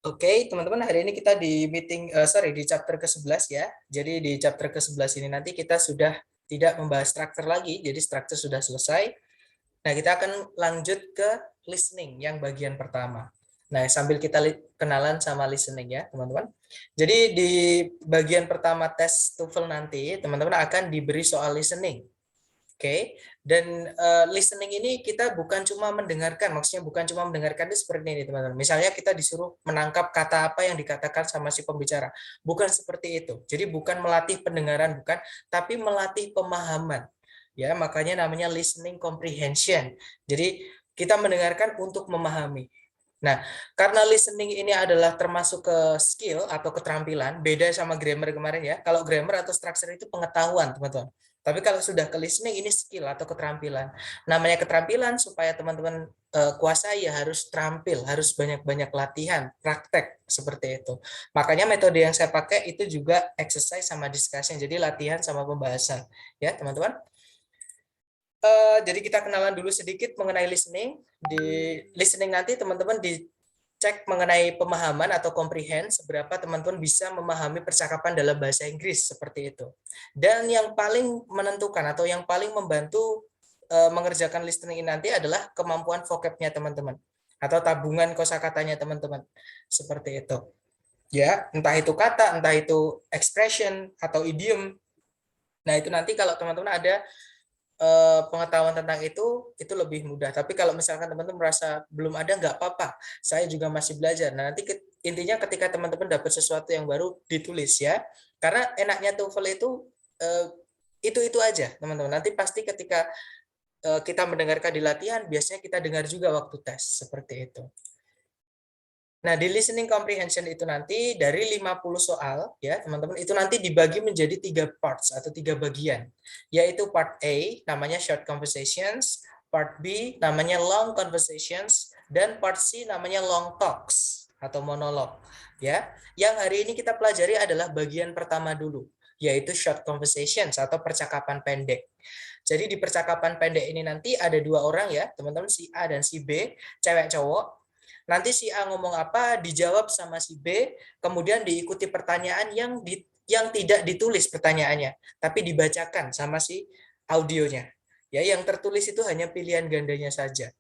Oke, teman-teman, hari ini kita di di chapter ke-11 ya. Jadi di chapter ke-11 ini nanti kita sudah tidak membahas struktur lagi, jadi struktur sudah selesai. Nah, kita akan lanjut ke listening yang bagian pertama. Nah, sambil kita kenalan sama listening ya, teman-teman. Jadi di bagian pertama tes TOEFL nanti, teman-teman akan diberi soal listening. Oke, dan listening ini kita bukan cuma mendengarkan, maksudnya bukan cuma mendengarkan itu seperti ini teman-teman. Misalnya kita disuruh menangkap kata apa yang dikatakan sama si pembicara, bukan seperti itu. Jadi bukan melatih pendengaran, bukan, tapi melatih pemahaman. Ya, makanya namanya listening comprehension. Jadi kita mendengarkan untuk memahami. Nah, karena listening ini adalah termasuk ke skill atau keterampilan, beda sama grammar kemarin ya. Kalau grammar atau structure itu pengetahuan, teman-teman. Tapi kalau sudah ke listening ini skill atau keterampilan. Namanya keterampilan supaya teman-teman kuasai ya harus terampil, harus banyak-banyak latihan, praktek seperti itu. Makanya metode yang saya pakai itu juga exercise sama discussion, jadi latihan sama pembahasan. Ya, teman-teman. Jadi kita kenalan dulu sedikit mengenai listening. Di listening nanti teman-teman dicek mengenai pemahaman atau comprehend, seberapa teman-teman bisa memahami percakapan dalam bahasa Inggris seperti itu. Dan yang paling menentukan atau yang paling membantu mengerjakan listening ini nanti adalah kemampuan vocabnya teman-teman atau tabungan kosakatanya teman-teman. Seperti itu. Ya, entah itu kata, entah itu expression atau idiom. Nah, itu nanti kalau teman-teman ada pengetahuan tentang itu lebih mudah. Tapi kalau misalkan teman-teman merasa belum ada, nggak apa-apa. Saya juga masih belajar. Nah, nanti intinya ketika teman-teman dapat sesuatu yang baru, ditulis ya. Karena enaknya TOEFL itu eh, itu aja, teman-teman. Nanti pasti ketika kita mendengarkan di latihan, biasanya kita dengar juga waktu tes, seperti itu. Nah, di listening comprehension itu nanti dari 50 soal, ya teman-teman, itu nanti dibagi menjadi 3 parts atau 3 bagian. Yaitu part A, namanya short conversations, part B, namanya long conversations, dan part C, namanya long talks atau monolog. Ya, yang hari ini kita pelajari adalah bagian pertama dulu, yaitu short conversations atau percakapan pendek. Jadi di percakapan pendek ini nanti ada 2 orang ya, teman-teman, si A dan si B, cewek cowok. Nanti si A ngomong apa dijawab sama si B, kemudian diikuti pertanyaan yang tidak ditulis pertanyaannya, tapi dibacakan sama si audionya. Ya, yang tertulis itu hanya pilihan gandanya saja.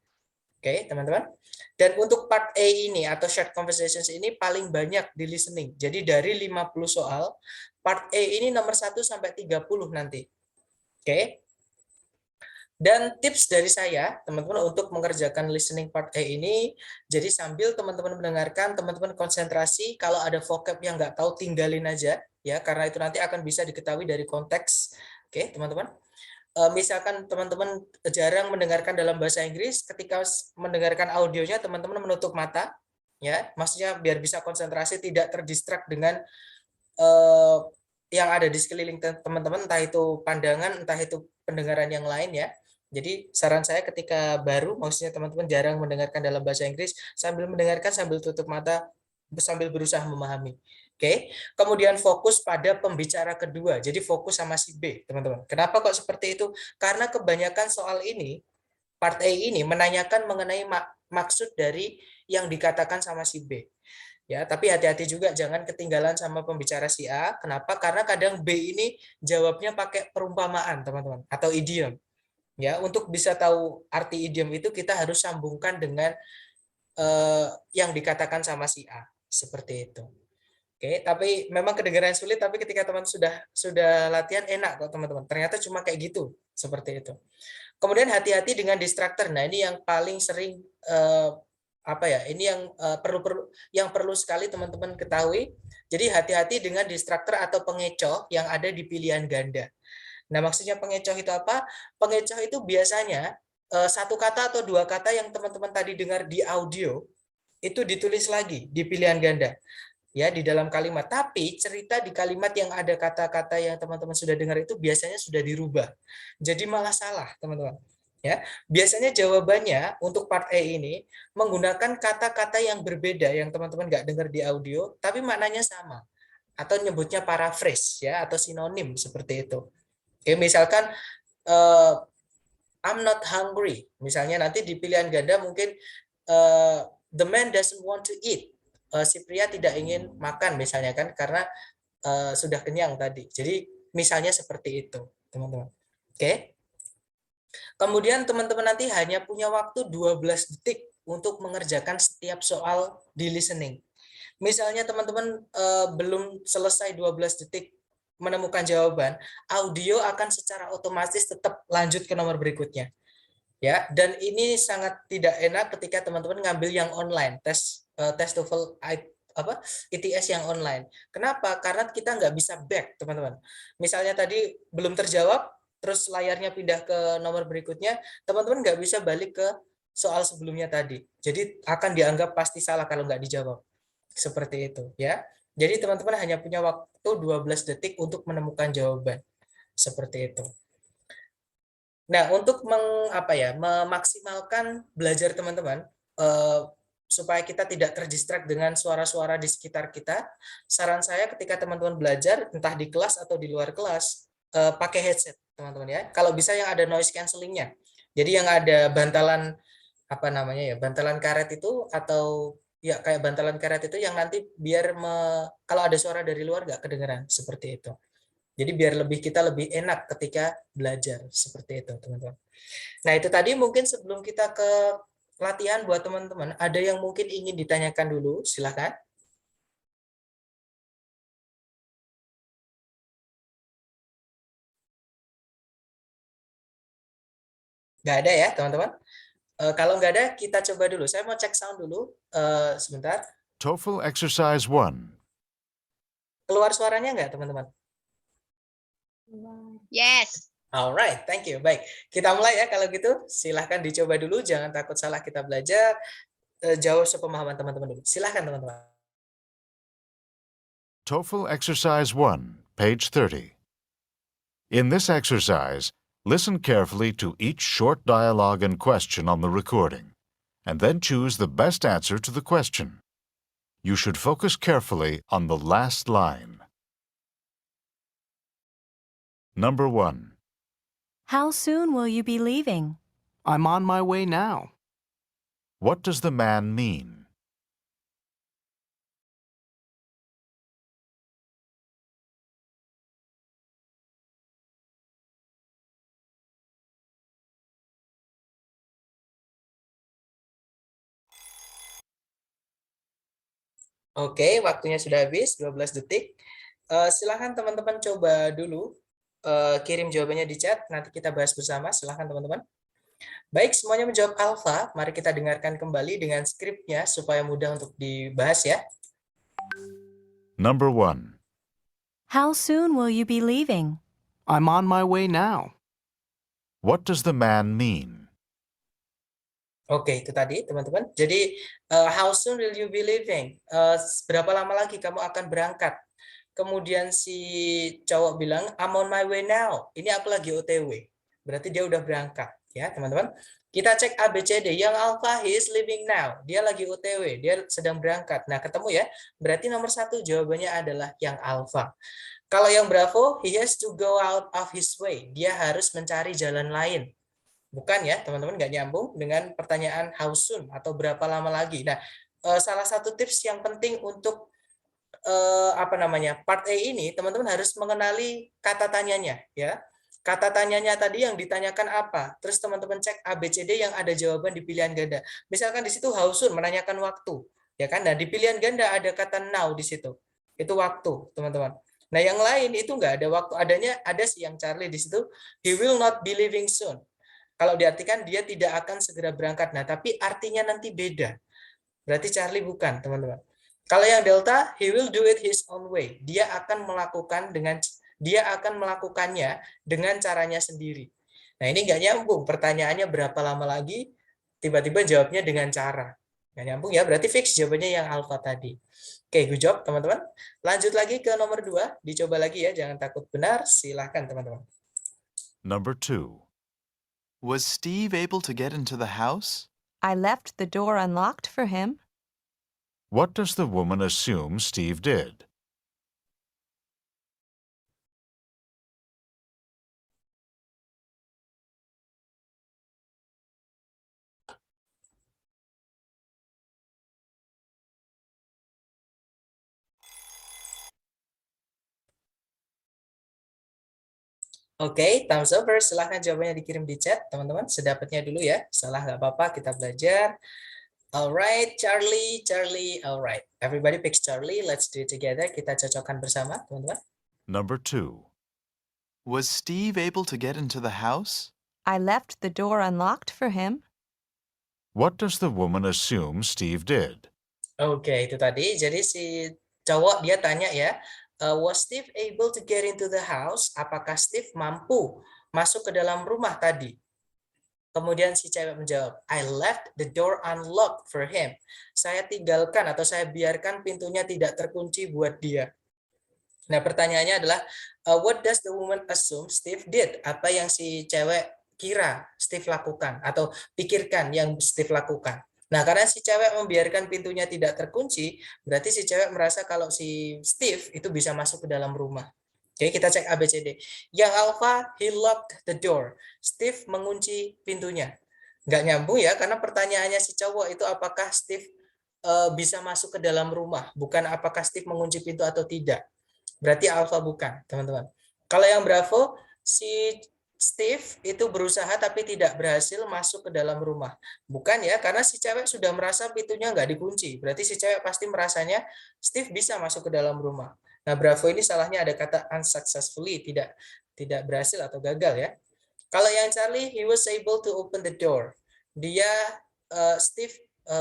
Oke, teman-teman. Dan untuk part A ini atau short conversations ini paling banyak di listening. Jadi dari 50 soal, part A ini nomor 1 sampai 30 nanti. Oke. Dan tips dari saya, teman-teman, untuk mengerjakan listening part A ini, jadi sambil teman-teman mendengarkan, teman-teman konsentrasi, kalau ada vocab yang nggak tahu, tinggalin aja, ya, karena itu nanti akan bisa diketahui dari konteks. Oke, teman-teman. Misalkan teman-teman jarang mendengarkan dalam bahasa Inggris, ketika mendengarkan audionya, teman-teman menutup mata, ya, maksudnya biar bisa konsentrasi, tidak terdistrak dengan yang ada di sekeliling teman-teman, entah itu pandangan, entah itu pendengaran yang lain ya. Jadi saran saya ketika baru, maksudnya teman-teman jarang mendengarkan dalam bahasa Inggris, sambil mendengarkan sambil tutup mata, sambil berusaha memahami. Oke, kemudian fokus pada pembicara kedua. Jadi fokus sama si B, teman-teman. Kenapa kok seperti itu? Karena kebanyakan soal ini, part A ini menanyakan mengenai maksud dari yang dikatakan sama si B. Ya, tapi hati-hati juga jangan ketinggalan sama pembicara si A. Kenapa? Karena kadang B ini jawabnya pakai perumpamaan, teman-teman, atau idiom. Ya, untuk bisa tahu arti idiom itu kita harus sambungkan dengan yang dikatakan sama si A. Seperti itu. Oke, tapi memang kedengaran sulit, tapi ketika teman sudah latihan enak kok, teman-teman. Ternyata cuma kayak gitu, seperti itu. Kemudian hati-hati dengan distractor. Nah, ini yang paling sering apa ya? Ini yang perlu sekali teman-teman ketahui. Jadi hati-hati dengan distractor atau pengecoh yang ada di pilihan ganda. Nah, maksudnya pengecoh itu apa? Pengecoh itu biasanya satu kata atau dua kata yang teman-teman tadi dengar di audio itu ditulis lagi di pilihan ganda ya di dalam kalimat. Tapi cerita di kalimat yang ada kata-kata yang teman-teman sudah dengar itu biasanya sudah dirubah. Jadi malah salah, teman-teman. Ya, biasanya jawabannya untuk part A ini menggunakan kata-kata yang berbeda yang teman-teman nggak dengar di audio, tapi maknanya sama. Atau nyebutnya paraphrase ya atau sinonim seperti itu. Oke, misalkan I'm not hungry. Misalnya nanti di pilihan ganda mungkin the man doesn't want to eat. si pria tidak ingin makan misalnya kan karena sudah kenyang tadi. Jadi misalnya seperti itu, teman-teman. Oke. Kemudian teman-teman nanti hanya punya waktu 12 detik untuk mengerjakan setiap soal di listening. Misalnya teman-teman belum selesai 12 detik menemukan jawaban, audio akan secara otomatis tetap lanjut ke nomor berikutnya. Ya, dan ini sangat tidak enak ketika teman-teman ngambil yang online, tes TOEFL ITS yang online. Kenapa? Karena kita nggak bisa back, teman-teman. Misalnya tadi belum terjawab, terus layarnya pindah ke nomor berikutnya, teman-teman nggak bisa balik ke soal sebelumnya tadi. Jadi akan dianggap pasti salah kalau nggak dijawab. Seperti itu, ya. Jadi teman-teman hanya punya waktu 12 detik untuk menemukan jawaban. Seperti itu. Nah, untuk memaksimalkan belajar teman-teman, supaya kita tidak terdistrak dengan suara-suara di sekitar kita, saran saya ketika teman-teman belajar, entah di kelas atau di luar kelas, pakai headset, teman-teman ya. Kalau bisa yang ada noise cancellingnya. Jadi yang ada bantalan bantalan karet itu atau ya kayak bantalan karet itu yang nanti biar kalau ada suara dari luar nggak kedengeran seperti itu. Jadi biar kita lebih enak ketika belajar seperti itu, teman-teman. Nah, itu tadi mungkin sebelum kita ke latihan buat teman-teman, ada yang mungkin ingin ditanyakan dulu, silakan. Nggak ada ya, teman-teman? Kalau nggak ada, kita coba dulu. Saya mau cek sound dulu, sebentar. TOEFL Exercise 1. Keluar suaranya nggak, teman-teman? Yes. Alright, thank you. Baik, kita mulai ya kalau gitu. Silahkan dicoba dulu, jangan takut salah kita belajar. Jauh sepemahaman teman-teman dulu. Silahkan, teman-teman. TOEFL Exercise 1, page 30. In this exercise, listen carefully to each short dialogue and question on the recording, and then choose the best answer to the question. You should focus carefully on the last line. Number 1. How soon will you be leaving? I'm on my way now. What does the man mean? Oke, waktunya sudah habis, 12 detik. Silahkan teman-teman coba dulu kirim jawabannya di chat, nanti kita bahas bersama. Silahkan teman-teman. Baik, semuanya menjawab alfa. Mari kita dengarkan kembali dengan skripnya supaya mudah untuk dibahas ya. Number 1. How soon will you be leaving? I'm on my way now. What does the man mean? Oke, itu tadi teman-teman. Jadi, how soon will you be leaving? Berapa lama lagi kamu akan berangkat? Kemudian si cowok bilang, I'm on my way now. Ini aku lagi OTW. Berarti dia udah berangkat, ya teman-teman. Kita cek ABCD. Yang alpha, he is leaving now. Dia lagi OTW, dia sedang berangkat. Nah, ketemu ya. Berarti nomor 1 jawabannya adalah yang alpha. Kalau yang bravo, he has to go out of his way. Dia harus mencari jalan lain. Bukan ya, teman-teman, nggak nyambung dengan pertanyaan how soon atau berapa lama lagi. Nah, salah satu tips yang penting untuk part A ini, teman-teman harus mengenali kata tanyanya ya. Kata tanyanya tadi yang ditanyakan apa? Terus teman-teman cek ABCD yang ada jawaban di pilihan ganda. Misalkan di situ how soon menanyakan waktu, ya kan? Nah, di pilihan ganda ada kata now di situ. Itu waktu, teman-teman. Nah, yang lain itu nggak ada waktu. Ada sih yang Charlie di situ. He will not be leaving soon. Kalau diartikan dia tidak akan segera berangkat. Nah, tapi artinya nanti beda. Berarti Charlie bukan, teman-teman. Kalau yang Delta, he will do it his own way. Dia akan melakukannya dengan caranya sendiri. Nah, ini nggak nyambung. Pertanyaannya berapa lama lagi? Tiba-tiba jawabnya dengan cara. Nggak nyambung ya, berarti fix jawabannya yang alpha tadi. Oke, good job, teman-teman. Lanjut lagi ke nomor 2. Dicoba lagi ya, jangan takut benar. Silahkan, teman-teman. Number 2. Was Steve able to get into the house? I left the door unlocked for him. What does the woman assume Steve did? Oke, thumbs over. Silahkan jawabannya dikirim di chat, teman-teman. Sedapatnya dulu ya. Salah nggak apa-apa, kita belajar. Alright, Charlie. Alright, everybody picks Charlie. Let's do it together. Kita cocokkan bersama, teman-teman. Number 2. Was Steve able to get into the house? I left the door unlocked for him. What does the woman assume Steve did? Oke, itu tadi. Jadi si cowok dia tanya ya, was Steve able to get into the house? Apakah Steve mampu masuk ke dalam rumah tadi? Kemudian si cewek menjawab, I left the door unlocked for him. Saya tinggalkan atau saya biarkan pintunya tidak terkunci buat dia. Nah, pertanyaannya adalah, what does the woman assume Steve did? Apa yang si cewek kira Steve lakukan atau pikirkan yang Steve lakukan? Nah, karena si cewek membiarkan pintunya tidak terkunci, berarti si cewek merasa kalau si Steve itu bisa masuk ke dalam rumah. Oke, kita cek ABCD. Yang alpha, he locked the door. Steve mengunci pintunya. Nggak nyambung ya, karena pertanyaannya si cowok itu apakah Steve bisa masuk ke dalam rumah, bukan apakah Steve mengunci pintu atau tidak. Berarti alpha bukan, teman-teman. Kalau yang bravo, si Steve itu berusaha tapi tidak berhasil masuk ke dalam rumah. Bukan ya, karena si cewek sudah merasa pintunya nggak dikunci. Berarti si cewek pasti merasanya Steve bisa masuk ke dalam rumah. Nah, bravo ini salahnya ada kata unsuccessfully, tidak berhasil atau gagal ya. Kalau yang Charlie, he was able to open the door. Dia, Steve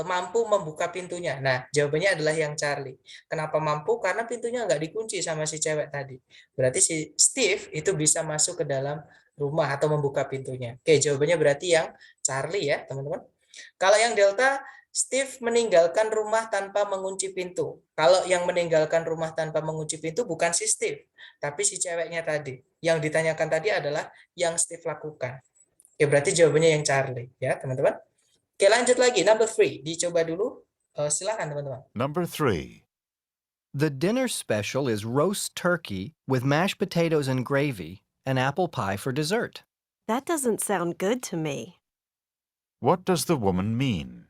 mampu membuka pintunya. Nah, jawabannya adalah yang Charlie. Kenapa mampu? Karena pintunya nggak dikunci sama si cewek tadi. Berarti si Steve itu bisa masuk ke dalam rumah atau membuka pintunya. Oke, jawabannya berarti yang Charlie ya, teman-teman. Kalau yang Delta, Steve meninggalkan rumah tanpa mengunci pintu. Kalau yang meninggalkan rumah tanpa mengunci pintu bukan si Steve, tapi si ceweknya tadi. Yang ditanyakan tadi adalah yang Steve lakukan. Oke, berarti jawabannya yang Charlie ya, teman-teman. Oke, lanjut lagi. Number 3. Dicoba dulu. Silakan, teman-teman. Number 3. The dinner special is roast turkey with mashed potatoes and gravy and apple pie for dessert. That doesn't sound good to me. What does the woman mean?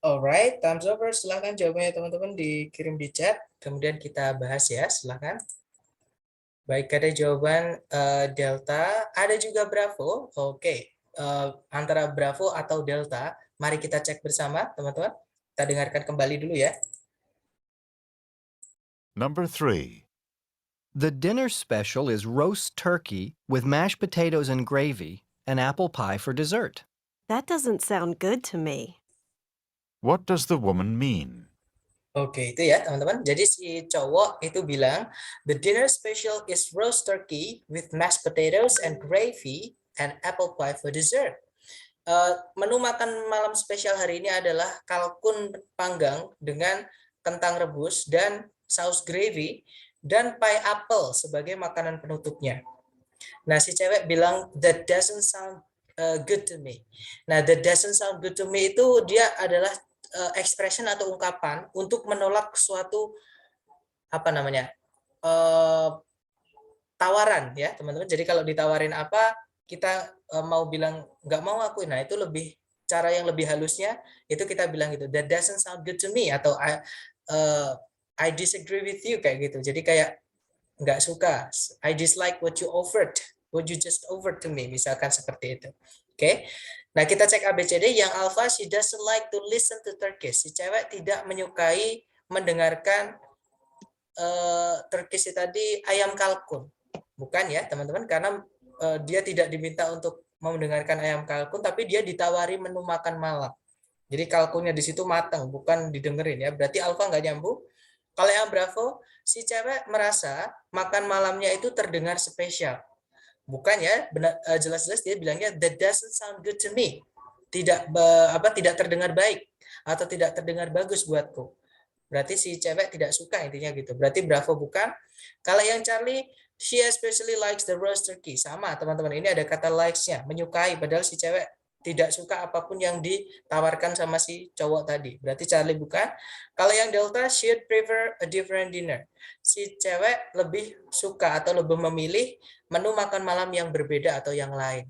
Alright, thumbs over. Silakan jawabannya teman-teman dikirim di chat. Kemudian kita bahas ya, silakan. Baik, ada jawaban Delta, ada juga Bravo. Oke, antara Bravo atau Delta, mari kita cek bersama, teman-teman. Kita dengarkan kembali dulu ya. Number 3. The dinner special is roast turkey with mashed potatoes and gravy and apple pie for dessert. That doesn't sound good to me. What does the woman mean? Oke, itu ya teman-teman. Jadi si cowok itu bilang, the dinner special is roast turkey with mashed potatoes and gravy and apple pie for dessert. Menu makan malam spesial hari ini adalah kalkun panggang dengan kentang rebus dan saus gravy dan pie apple sebagai makanan penutupnya. Nah, si cewek bilang, that doesn't sound good to me. Nah, that doesn't sound good to me itu dia adalah expression atau ungkapan untuk menolak suatu apa namanya tawaran ya teman-teman. Jadi kalau ditawarin apa kita mau bilang nggak mau aku, nah itu lebih cara yang lebih halusnya itu kita bilang gitu, that doesn't sound good to me atau I disagree with you kayak gitu. Jadi kayak nggak suka, I dislike what you offered, what you just offered to me, misalkan seperti itu. Oke. Nah, kita cek ABCD. Yang alpha, she doesn't like to listen to Turkish. Si cewek tidak menyukai mendengarkan Turkish tadi ayam kalkun. Bukan ya, teman-teman, karena dia tidak diminta untuk mendengarkan ayam kalkun, tapi dia ditawari menu makan malam. Jadi kalkunnya di situ matang, bukan didengerin ya. Berarti alpha nggak nyambung. Kalau yang bravo, si cewek merasa makan malamnya itu terdengar spesial. Bukan ya, jelas-jelas dia bilangnya that doesn't sound good to me. Tidak terdengar baik atau tidak terdengar bagus buatku. Berarti si cewek tidak suka intinya gitu. Berarti bravo bukan. Kalau yang Charlie, she especially likes the roast turkey. Sama teman-teman, ini ada kata likes-nya, menyukai padahal si cewek tidak suka apapun yang ditawarkan sama si cowok tadi. Berarti Charlie bukan. Kalau yang delta, she'd prefer a different dinner. Si cewek lebih suka atau lebih memilih menu makan malam yang berbeda atau yang lain.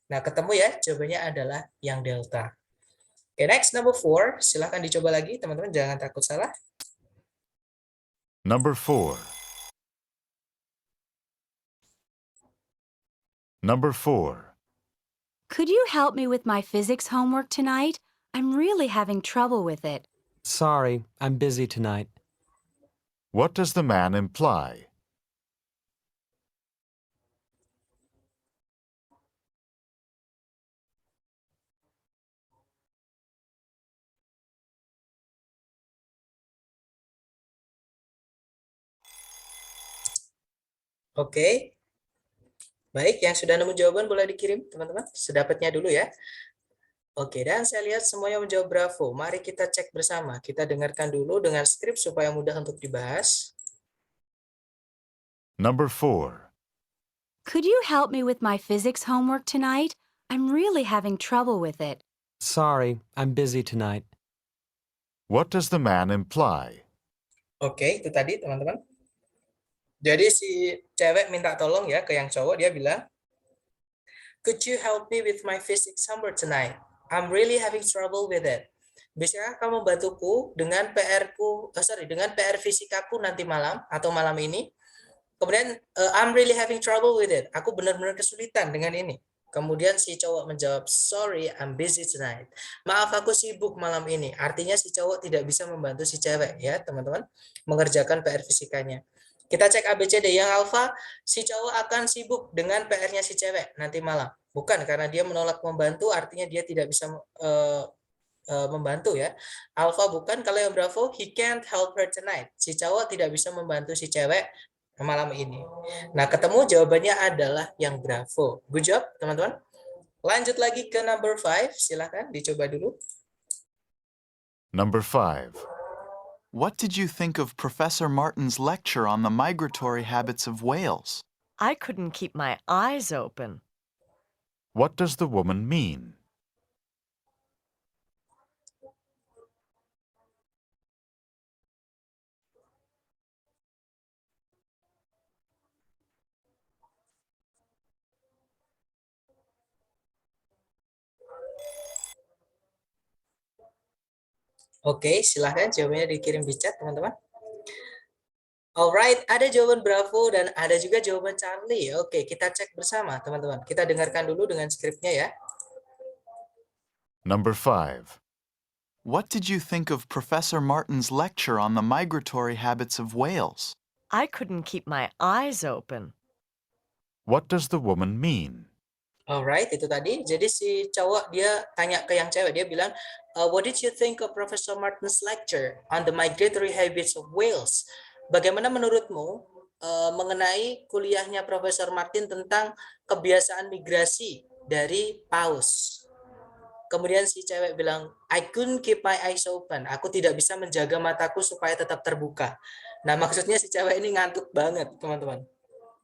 Nah, ketemu ya, jawabannya adalah yang delta. Oke, next, number 4. Silahkan dicoba lagi, teman-teman. Jangan takut salah. Number 4. Number 4. Could you help me with my physics homework tonight? I'm really having trouble with it. Sorry, I'm busy tonight. What does the man imply? Oke. Baik, yang sudah nemu jawaban boleh dikirim, teman-teman. Sedapatnya dulu ya. Oke, dan saya lihat semuanya menjawab bravo. Mari kita cek bersama. Kita dengarkan dulu dengan skrip supaya mudah untuk dibahas. Number 4. Could you help me with my physics homework tonight? I'm really having trouble with it. Sorry, I'm busy tonight. What does the man imply? Oke, itu tadi teman-teman. Jadi si cewek minta tolong ya ke yang cowok, dia bilang, "Could you help me with my physics homework tonight? I'm really having trouble with it." Bisakah kamu bantuku dengan dengan PR fisikaku nanti malam atau malam ini? Kemudian, I'm really having trouble with it. Aku benar-benar kesulitan dengan ini. Kemudian si cowok menjawab, "Sorry, I'm busy tonight." Maaf, aku sibuk malam ini. Artinya si cowok tidak bisa membantu si cewek ya, teman-teman, mengerjakan PR fisikanya. Kita cek ABCD. Yang alfa, si cowok akan sibuk dengan PR-nya si cewek nanti malam. Bukan, karena dia menolak membantu, artinya dia tidak bisa membantu ya. Alfa bukan. Kalau yang bravo, he can't help her tonight. Si cowok tidak bisa membantu si cewek malam ini. Nah, ketemu jawabannya adalah yang bravo. Good job, teman-teman. Lanjut lagi ke number 5. Silahkan dicoba dulu. Number 5. What did you think of Professor Martin's lecture on the migratory habits of whales? I couldn't keep my eyes open. What does the woman mean? Oke, silahkan jawabannya dikirim di chat, teman-teman. Alright, ada jawaban bravo dan ada juga jawaban Charlie. Oke, kita cek bersama, teman-teman. Kita dengarkan dulu dengan skripnya ya. Number 5. What did you think of Professor Martin's lecture on the migratory habits of whales? I couldn't keep my eyes open. What does the woman mean? Alright, itu tadi. Jadi si cowok dia tanya ke yang cewek, dia bilang, "What did you think of Professor Martin's lecture on the migratory habits of whales?" Bagaimana menurutmu mengenai kuliahnya Profesor Martin tentang kebiasaan migrasi dari paus? Kemudian si cewek bilang, "I couldn't keep my eyes open." Aku tidak bisa menjaga mataku supaya tetap terbuka. Nah, maksudnya si cewek ini ngantuk banget, teman-teman.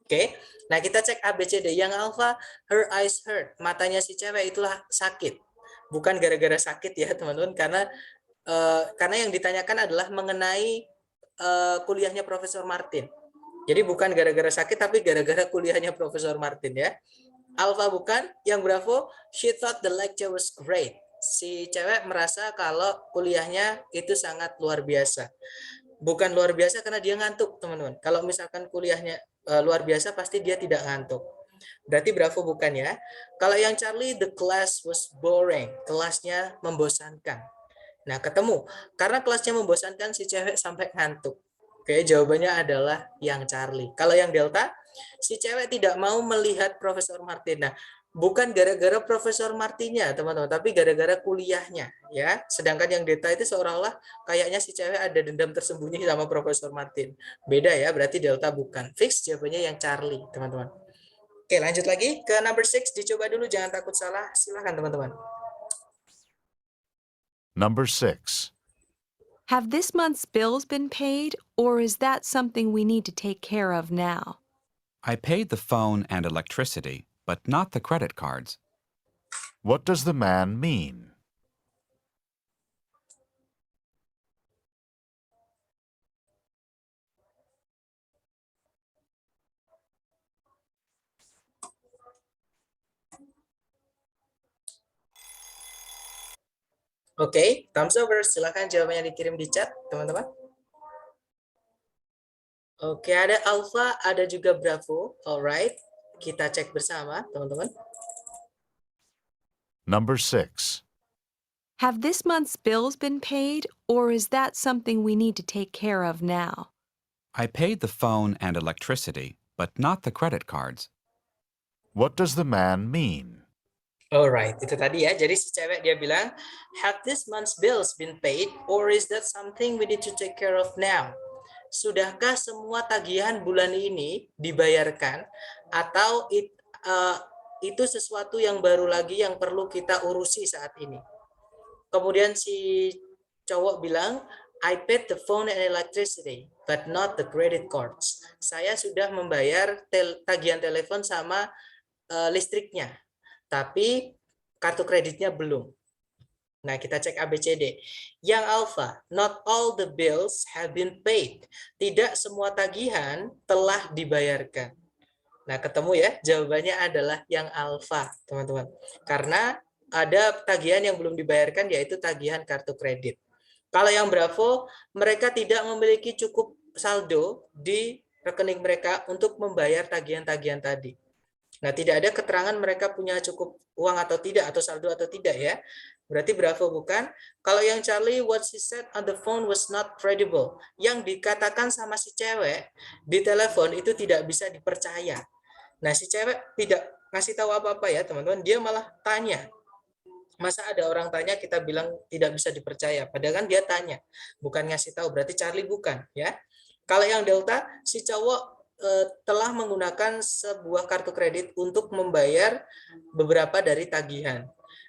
Oke, nah kita cek ABCD. Yang alpha, her eyes hurt. Matanya si cewek itulah sakit. Bukan gara-gara sakit ya, teman-teman, karena yang ditanyakan adalah mengenai kuliahnya Profesor Martin. Jadi bukan gara-gara sakit, tapi gara-gara kuliahnya Profesor Martin ya. Alpha bukan. Yang bravo, she thought the lecture was great. Si cewek merasa kalau kuliahnya itu sangat luar biasa. Bukan luar biasa karena dia ngantuk, teman-teman. Kalau misalkan kuliahnya luar biasa, pasti dia tidak ngantuk. Berarti bravo bukan ya. Kalau yang Charlie, the class was boring. Kelasnya membosankan. Nah, ketemu. Karena kelasnya membosankan, si cewek sampai ngantuk. Oke, jawabannya adalah yang Charlie. Kalau yang Delta, si cewek tidak mau melihat Profesor Martin. Nah, bukan gara-gara Profesor Martinnya, teman-teman, tapi gara-gara kuliahnya, ya. Sedangkan yang Delta itu seolah-olah kayaknya si cewek ada dendam tersembunyi sama Profesor Martin. Beda ya, berarti Delta bukan. Fix jawabannya yang Charlie, teman-teman. Oke, lanjut lagi ke number 6. Dicoba dulu, jangan takut salah. Silakan, teman-teman. Number 6. Have this month's bills been paid, or is that something we need to take care of now? I paid the phone and electricity, but not the credit cards. What does the man mean? Oke, thumbs over. Silakan jawabannya dikirim di chat, teman-teman. Oke, ada Alpha, ada juga Bravo. Alright, kita cek bersama, teman-teman. Number 6. Have this month's bills been paid, or is that something we need to take care of now? I paid the phone and electricity, but not the credit cards. What does the man mean? Alright, itu tadi ya. Jadi si cewek dia bilang, have this month's bills been paid, or is that something we need to take care of now? Sudahkah semua tagihan bulan ini dibayarkan, atau itu sesuatu yang baru lagi yang perlu kita urusi saat ini? Kemudian si cowok bilang, I paid the phone and electricity, but not the credit cards. Saya sudah membayar tagihan telepon sama listriknya, tapi kartu kreditnya belum. Nah, kita cek ABCD. Yang Alpha, not all the bills have been paid. Tidak semua tagihan telah dibayarkan. Nah, ketemu ya, jawabannya adalah yang Alpha, teman-teman. Karena ada tagihan yang belum dibayarkan, yaitu tagihan kartu kredit. Kalau yang Bravo, mereka tidak memiliki cukup saldo di rekening mereka untuk membayar tagihan-tagihan tadi. Nah, tidak ada keterangan mereka punya cukup uang atau tidak, atau saldo atau tidak ya. Berarti Bravo bukan. Kalau yang Charlie, what she said on the phone was not credible. Yang dikatakan sama si cewek di telepon itu tidak bisa dipercaya. Nah, si cewek tidak ngasih tahu apa-apa ya, teman-teman. Dia malah tanya. Masa ada orang tanya kita bilang tidak bisa dipercaya, padahal kan dia tanya, bukan ngasih tahu. Berarti Charlie bukan ya. Kalau yang Delta, si cowok telah menggunakan sebuah kartu kredit untuk membayar beberapa dari tagihan.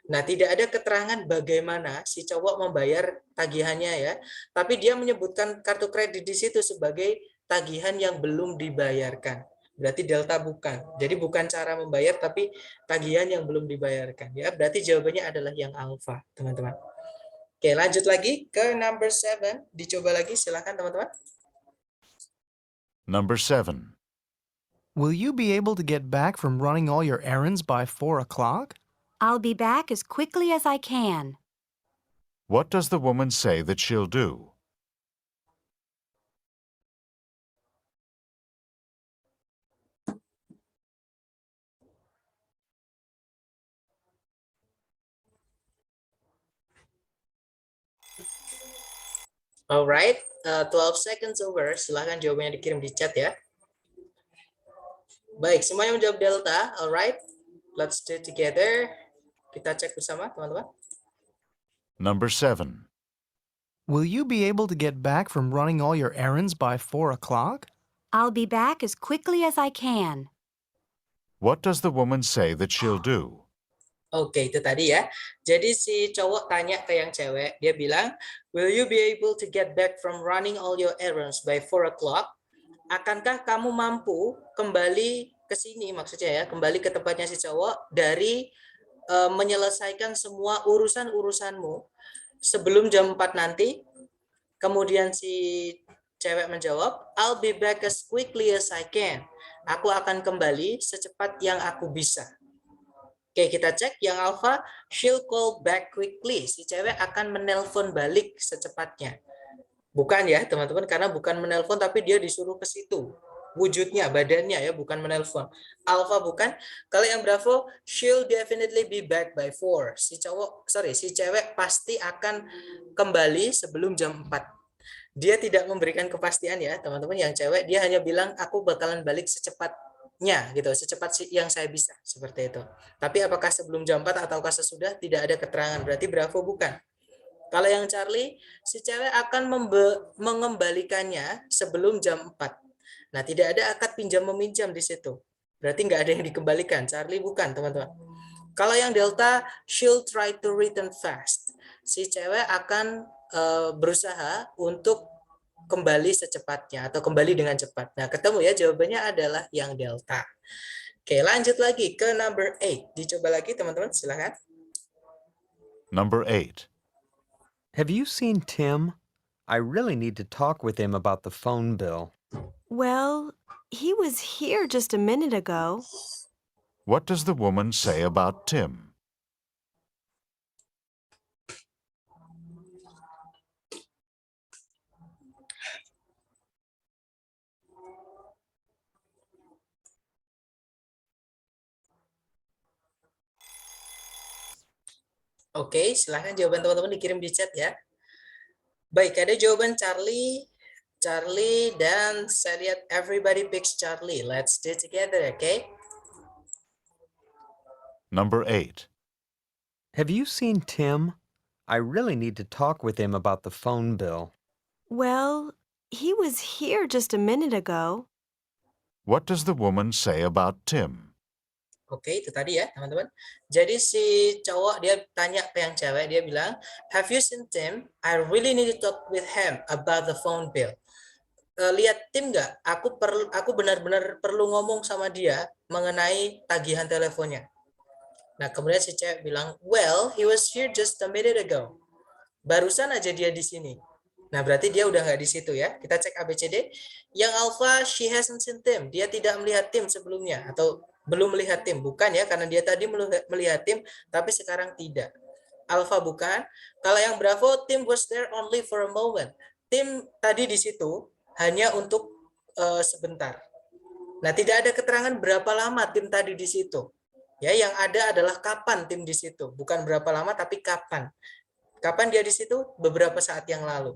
Nah, tidak ada keterangan bagaimana si cowok membayar tagihannya ya, tapi dia menyebutkan kartu kredit di situ sebagai tagihan yang belum dibayarkan. Berarti Delta bukan. Jadi bukan cara membayar, tapi tagihan yang belum dibayarkan ya. Berarti jawabannya adalah yang Alpha, teman-teman. Oke, lanjut lagi ke number 7. Dicoba lagi, silakan teman-teman. Number 7. Will you be able to get back from running all your errands by 4 o'clock? I'll be back as quickly as I can. What does the woman say that she'll do? Alright, 12 seconds over. Silakan jawabannya dikirim di chat ya. Baik, semuanya menjawab Delta. Alright, let's do it together. Kita cek bersama, teman-teman. Number 7. Will you be able to get back from running all your errands by 4 o'clock? I'll be back as quickly as I can. What does the woman say that she'll do? Oke, itu tadi ya. Jadi si cowok tanya ke yang cewek, dia bilang, will you be able to get back from running all your errands by 4 o'clock? Akankah kamu mampu kembali ke sini, maksudnya ya, kembali ke tempatnya si cowok dari menyelesaikan semua urusan-urusanmu sebelum jam 4 nanti? Kemudian si cewek menjawab, I'll be back as quickly as I can. Aku akan kembali secepat yang aku bisa. Oke, kita cek yang Alpha, she'll call back quickly. Si cewek akan menelpon balik secepatnya. Bukan ya, teman-teman, karena bukan menelpon, tapi dia disuruh ke situ. Wujudnya, badannya ya, bukan menelpon. Alpha bukan. Kalau yang Bravo, she'll definitely be back by 4. Si cewek pasti akan kembali sebelum jam 4. Dia tidak memberikan kepastian ya, teman-teman. Yang cewek, dia hanya bilang, aku bakalan balik secepatnya gitu, secepat yang saya bisa, seperti itu. Tapi apakah sebelum jam 4 ataukah sesudah, tidak ada keterangan. Berarti Bravo bukan. Kalau yang Charlie, si cewek akan mengembalikannya sebelum jam 4. Nah, tidak ada akad pinjam meminjam di situ. Berarti nggak ada yang dikembalikan. Charlie bukan, teman-teman. Kalau yang Delta, she'll try to return fast. Si cewek akan berusaha untuk kembali secepatnya atau kembali dengan cepat. Nah, ketemu ya, jawabannya adalah yang Delta. Oke, lanjut lagi ke number 8. Dicoba lagi, teman-teman, silakan. Number 8. Have you seen Tim? I really need to talk with him about the phone bill. Well, he was here just a minute ago. What does the woman say about Tim? Oke, silahkan jawaban teman-teman dikirim di chat ya. Baik, ada jawaban Charlie, dan saya lihat everybody picks Charlie. Let's do it together, okay? Number 8. Have you seen Tim? I really need to talk with him about the phone bill. Well, he was here just a minute ago. What does the woman say about Tim? Oke, itu tadi ya, teman-teman. Jadi si cowok dia tanya ke yang cewek, dia bilang, "Have you seen Tim? I really need to talk with him about the phone bill." Lihat Tim nggak? Aku benar-benar perlu ngomong sama dia mengenai tagihan teleponnya. Nah, kemudian si cewek bilang, "Well, he was here just a minute ago." Barusan aja dia di sini. Nah, berarti dia udah nggak di situ ya. Kita cek ABCD. Yang alpha, she hasn't seen Tim. Dia tidak melihat Tim sebelumnya. Atau belum melihat Tim. Bukan ya, karena dia tadi melihat Tim, tapi sekarang tidak. Alpha bukan. Kalau yang bravo, Tim was there only for a moment. Tim tadi di situ hanya untuk sebentar. Nah, tidak ada keterangan berapa lama Tim tadi di situ. Ya, yang ada adalah kapan Tim di situ. Bukan berapa lama, tapi kapan. Kapan dia di situ? Beberapa saat yang lalu.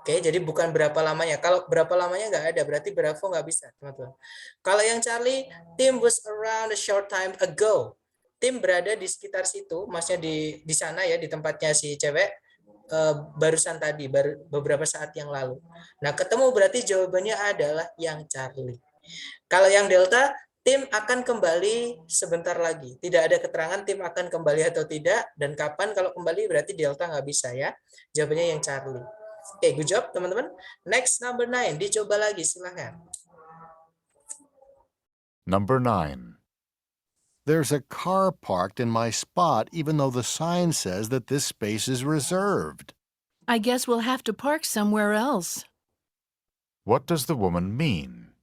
Oke, jadi bukan berapa lamanya. Kalau berapa lamanya nggak ada, berarti Bravo nggak bisa, teman-teman. Kalau yang Charlie, Tim was around a short time ago. Tim berada di sekitar situ, maksudnya di sana ya, di tempatnya si cewek, barusan tadi, beberapa saat yang lalu. Nah, ketemu berarti jawabannya adalah yang Charlie. Kalau yang Delta, Tim akan kembali sebentar lagi. Tidak ada keterangan Tim akan kembali atau tidak, dan kapan kalau kembali berarti Delta nggak bisa ya. Jawabannya yang Charlie. Oke, good job teman-teman. Next, number 9. Dicoba lagi, silahkan. Number 9. There's a car parked in my spot even though the sign says that this space is reserved. I guess we'll have to park somewhere else. What does the woman mean?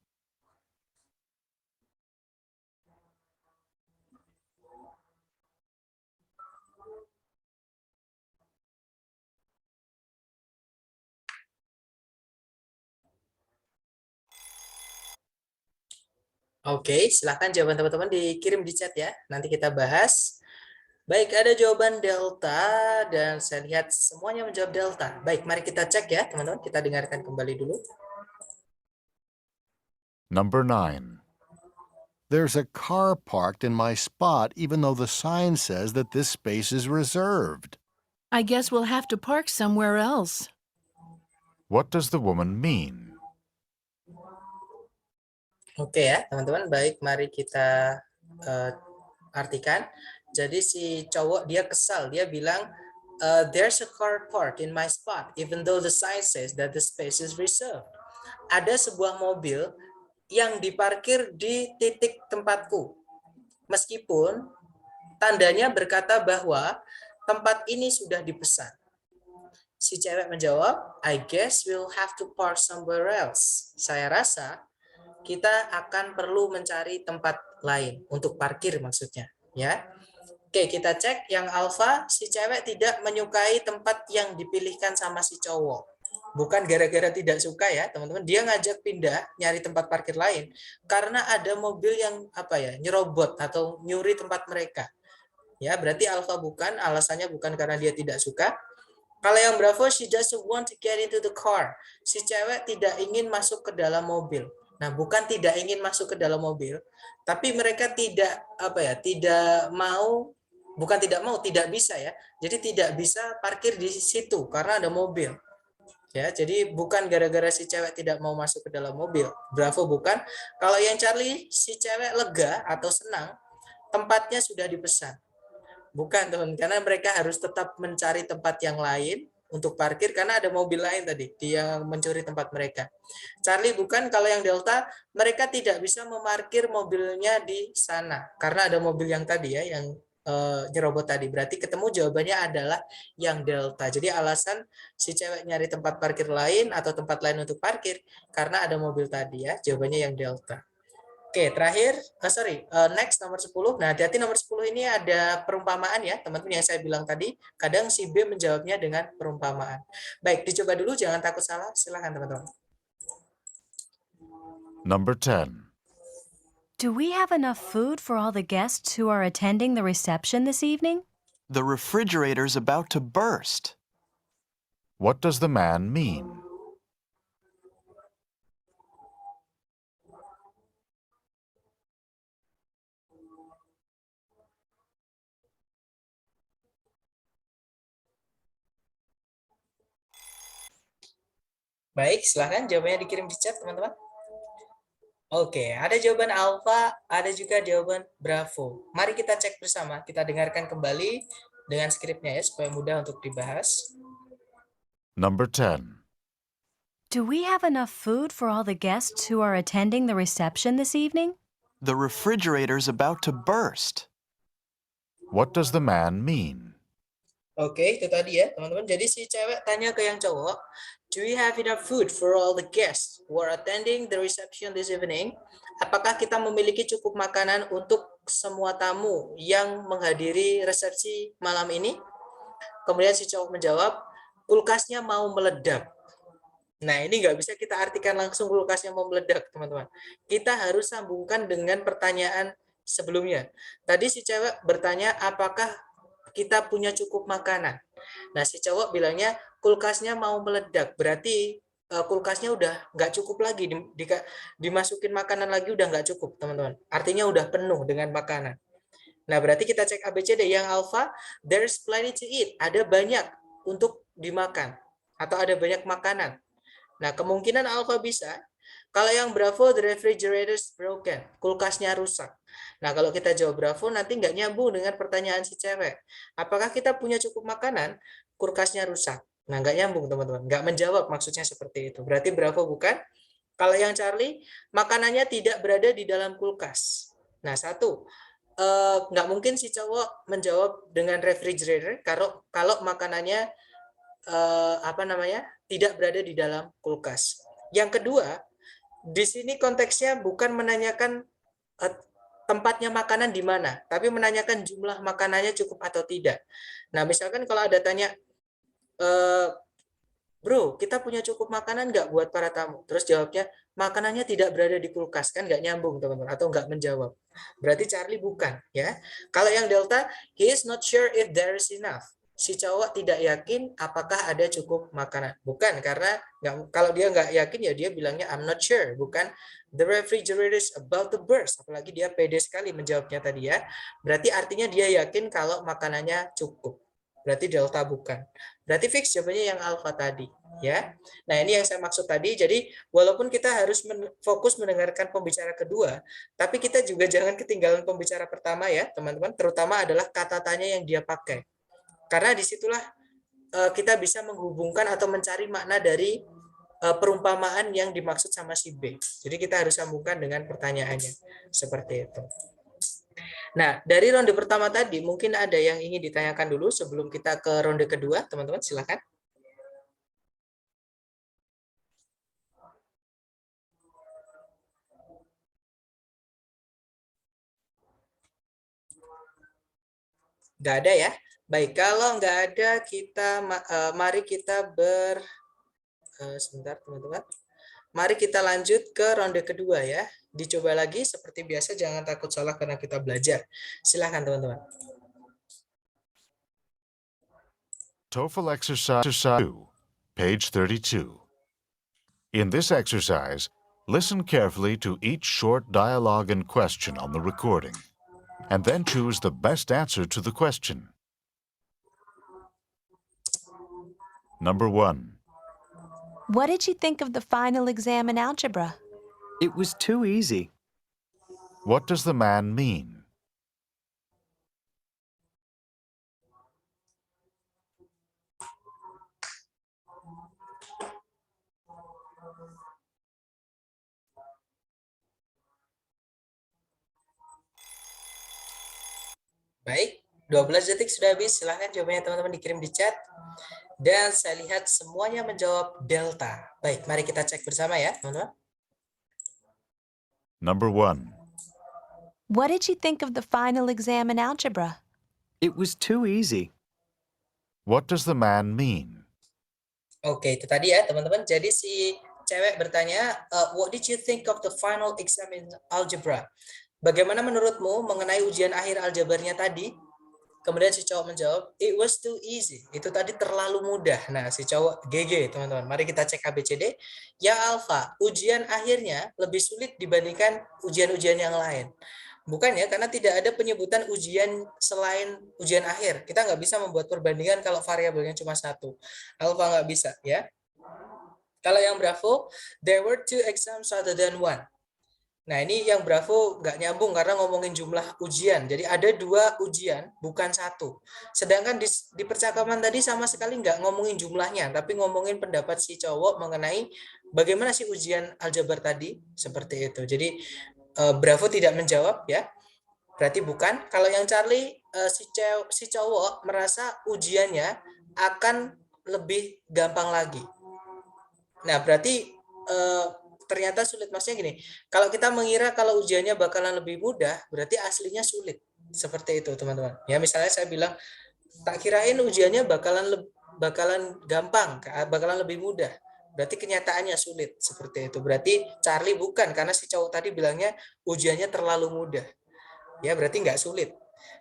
Oke, silahkan jawaban teman-teman dikirim di chat ya. Nanti kita bahas. Baik, ada jawaban Delta dan saya lihat semuanya menjawab Delta. Baik, mari kita cek ya teman-teman. Kita dengarkan kembali dulu. Number 9. There's a car parked in my spot even though the sign says that this space is reserved. I guess we'll have to park somewhere else. What does the woman mean? Oke ya, teman-teman. Baik, mari kita artikan. Jadi si cowok dia kesal. Dia bilang, there's a car parked in my spot, even though the sign says that the space is reserved. Ada sebuah mobil yang diparkir di titik tempatku. Meskipun tandanya berkata bahwa tempat ini sudah dipesan. Si cewek menjawab, I guess we'll have to park somewhere else. Saya rasa kita akan perlu mencari tempat lain untuk parkir maksudnya ya. Oke, kita cek yang alpha, si cewek tidak menyukai tempat yang dipilihkan sama si cowok. Bukan gara-gara tidak suka ya teman-teman, dia ngajak pindah nyari tempat parkir lain karena ada mobil yang nyerobot atau nyuri tempat mereka ya. Berarti alpha bukan, alasannya bukan karena dia tidak suka. Kalau yang bravo, she doesn't want to get into the car. Si cewek tidak ingin masuk ke dalam mobil. Nah, bukan tidak ingin masuk ke dalam mobil, tapi mereka tidak tidak bisa ya. Jadi tidak bisa parkir di situ karena ada mobil. Ya, jadi bukan gara-gara si cewek tidak mau masuk ke dalam mobil. Bravo bukan. Kalau yang Charlie, si cewek lega atau senang, tempatnya sudah dipesan. Bukan, teman, karena mereka harus tetap mencari tempat yang lain untuk parkir karena ada mobil lain tadi dia mencuri tempat mereka. Charlie bukan. Kalau yang Delta, mereka tidak bisa memarkir mobilnya di sana karena ada mobil yang tadi ya yang nyerobot tadi. Berarti ketemu jawabannya adalah yang delta. Jadi alasan si cewek nyari tempat parkir lain atau tempat lain untuk parkir karena ada mobil tadi ya. Jawabannya yang delta. Oke, terakhir, next nomor 10. Nah, hati-hati nomor 10 ini ada perumpamaan ya, teman-teman yang saya bilang tadi. Kadang si B menjawabnya dengan perumpamaan. Baik, dicoba dulu, jangan takut salah. Silakan teman-teman. Number 10. Do we have enough food for all the guests who are attending the reception this evening? The refrigerator's about to burst. What does the man mean? Baik, silahkan jawabannya dikirim di chat, teman-teman. Oke, ada jawaban alfa, ada juga jawaban bravo. Mari kita cek bersama, kita dengarkan kembali dengan skripnya ya, supaya mudah untuk dibahas. Number 10. Do we have enough food for all the guests who are attending the reception this evening? The refrigerator's about to burst. What does the man mean? Oke, itu tadi ya, teman-teman. Jadi si cewek tanya ke yang cowok, do we have enough food for all the guests who are attending the reception this evening? Apakah kita memiliki cukup makanan untuk semua tamu yang menghadiri resepsi malam ini? Kemudian si cowok menjawab, kulkasnya mau meledak. Nah, ini nggak bisa kita artikan langsung kulkasnya mau meledak, teman-teman. Kita harus sambungkan dengan pertanyaan sebelumnya. Tadi si cewek bertanya, apakah kita punya cukup makanan? Nah, si cowok bilangnya, kulkasnya mau meledak. Berarti kulkasnya udah nggak cukup lagi. Dimasukin makanan lagi udah nggak cukup, teman-teman. Artinya udah penuh dengan makanan. Nah, berarti kita cek ABCD. Yang alpha, there's plenty to eat. Ada banyak untuk dimakan. Atau ada banyak makanan. Nah, kemungkinan alpha bisa. Kalau yang bravo, the refrigerator is broken. Kulkasnya rusak. Nah, kalau kita jawab bravo, nanti nggak nyambung dengan pertanyaan si cewek. Apakah kita punya cukup makanan? Kulkasnya rusak. Nah, nggak nyambung, teman-teman. Nggak menjawab maksudnya seperti itu. Berarti bravo bukan. Kalau yang Charlie, makanannya tidak berada di dalam kulkas. Nah, satu. Nggak mungkin si cowok menjawab dengan refrigerator kalau makanannya tidak berada di dalam kulkas. Yang kedua, di sini konteksnya bukan menanyakan tempatnya makanan di mana, tapi menanyakan jumlah makanannya cukup atau tidak. Nah, misalkan kalau ada tanya, bro, kita punya cukup makanan nggak buat para tamu? Terus jawabnya, makanannya tidak berada di kulkas, kan nggak nyambung, teman-teman, atau nggak menjawab. Berarti Charlie bukan, ya. Kalau yang Delta, he is not sure if there is enough. Si cowok tidak yakin apakah ada cukup makanan. Bukan, karena kalau dia nggak yakin ya dia bilangnya I'm not sure. Bukan the refrigerator is about to burst. Apalagi dia pede sekali menjawabnya tadi ya. Berarti artinya dia yakin kalau makanannya cukup. Berarti delta bukan. Berarti fix jawabannya yang alpha tadi. Ya. Nah, ini yang saya maksud tadi. Jadi walaupun kita harus fokus mendengarkan pembicara kedua, tapi kita juga jangan ketinggalan pembicara pertama ya, teman-teman. Terutama adalah kata tanya yang dia pakai. Karena disitulah kita bisa menghubungkan atau mencari makna dari perumpamaan yang dimaksud sama si B. Jadi kita harus sambungkan dengan pertanyaannya. Seperti itu. Nah, dari ronde pertama tadi, mungkin ada yang ingin ditanyakan dulu sebelum kita ke ronde kedua. Teman-teman, silakan. Nggak ada ya? Baik, kalau nggak ada, mari kita sebentar teman-teman. Mari kita lanjut ke ronde kedua ya. Dicoba lagi seperti biasa, jangan takut salah karena kita belajar. Silakan teman-teman. TOEFL exercise 2, page 32. In this exercise, listen carefully to each short dialogue and question on the recording, and then choose the best answer to the question. Number 1. What did you think of the final exam in algebra? It was too easy. What does the man mean? Baik, 12 detik sudah habis. Silahkan jawabannya teman-teman dikirim di chat. Dan saya lihat semuanya menjawab delta. Baik, mari kita cek bersama ya, teman-teman. Number 1. What did you think of the final exam in algebra? It was too easy. What does the man mean? Oke, itu tadi ya, teman-teman. Jadi si cewek bertanya, what did you think of the final exam in algebra? Bagaimana menurutmu mengenai ujian akhir aljabarnya tadi? Kemudian si cowok menjawab, it was too easy. Itu tadi terlalu mudah. Nah, si cowok GG, teman-teman. Mari kita cek ABCD. Yang alfa, ujian akhirnya lebih sulit dibandingkan ujian-ujian yang lain. Bukan ya, karena tidak ada penyebutan ujian selain ujian akhir. Kita nggak bisa membuat perbandingan kalau variabelnya cuma satu. Alfa nggak bisa, ya. Kalau yang Bravo, there were 2 exams rather than 1. Nah, ini yang Bravo nggak nyambung karena ngomongin jumlah ujian. Jadi ada 2 ujian, bukan 1. Sedangkan di percakapan tadi sama sekali nggak ngomongin jumlahnya, tapi ngomongin pendapat si cowok mengenai bagaimana sih ujian aljabar tadi, seperti itu. Jadi Bravo tidak menjawab ya, berarti bukan. Kalau yang Charlie, si cowok merasa ujiannya akan lebih gampang lagi. Nah, berarti ternyata sulit. Maksudnya gini, kalau kita mengira kalau ujiannya bakalan lebih mudah, berarti aslinya sulit. Seperti itu, teman-teman. Ya, misalnya saya bilang, tak kirain ujiannya bakalan gampang, bakalan lebih mudah. Berarti kenyataannya sulit. Seperti itu. Berarti Charlie bukan, karena si cowok tadi bilangnya ujiannya terlalu mudah. Ya, berarti nggak sulit.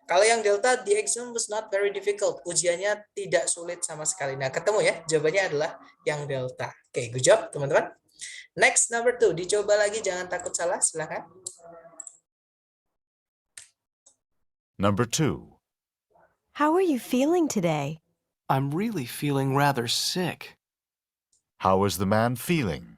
Kalau yang delta, the exam was not very difficult. Ujiannya tidak sulit sama sekali. Nah, ketemu ya, jawabannya adalah yang delta. Oke, good job, teman-teman. Next, number 2. Dicoba lagi, jangan takut salah. Silakan. Number 2. How are you feeling today? I'm really feeling rather sick. How is the man feeling?